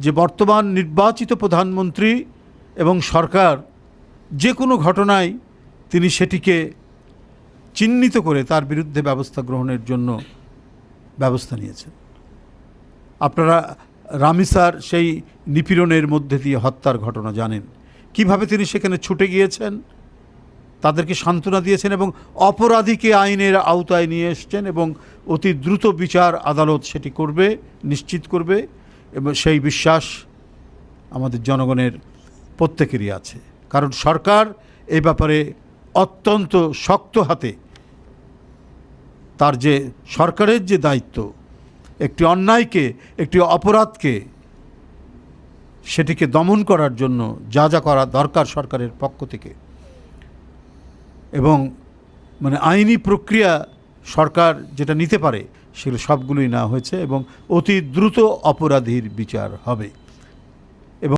যে বর্তমান নির্বাচিত প্রধানমন্ত্রী এবং সরকার যে কোনো ঘটনায় তিনি সেটিকে চিহ্নিত করে তার বিরুদ্ধে ব্যবস্থা গ্রহণের জন্য ব্যবস্থা নিয়েছেন। আপনারা রামিসার সেই নিপীড়নের মধ্যে দিয়ে হত্যার ঘটনা জানেন, কিভাবে তিনি সেখানে ছুটে গিয়েছেন, তাদেরকে সান্ত্বনা দিয়েছেন এবং অপরাধীকে আইনের আওতায় নিয়ে এসছেন এবং অতি দ্রুত বিচার আদালত সেটি করবে, নিশ্চিত করবে, এবং সেই বিশ্বাস আমাদের জনগণের প্রত্যেকেরই আছে। কারণ সরকার এই ব্যাপারে অত্যন্ত শক্ত হাতে, তার যে সরকারের যে দায়িত্ব, একটি অন্যায়কে, একটি অপরাধকে সেটিকে দমন করার জন্য যা যা করা দরকার সরকারের পক্ষ থেকে, এবং মানে আইনি প্রক্রিয়া সরকার যেটা নিতে পারে সেগুলো সবগুলোই নেওয়া হয়েছে এবং অতি দ্রুত অপরাধীর বিচার হবে।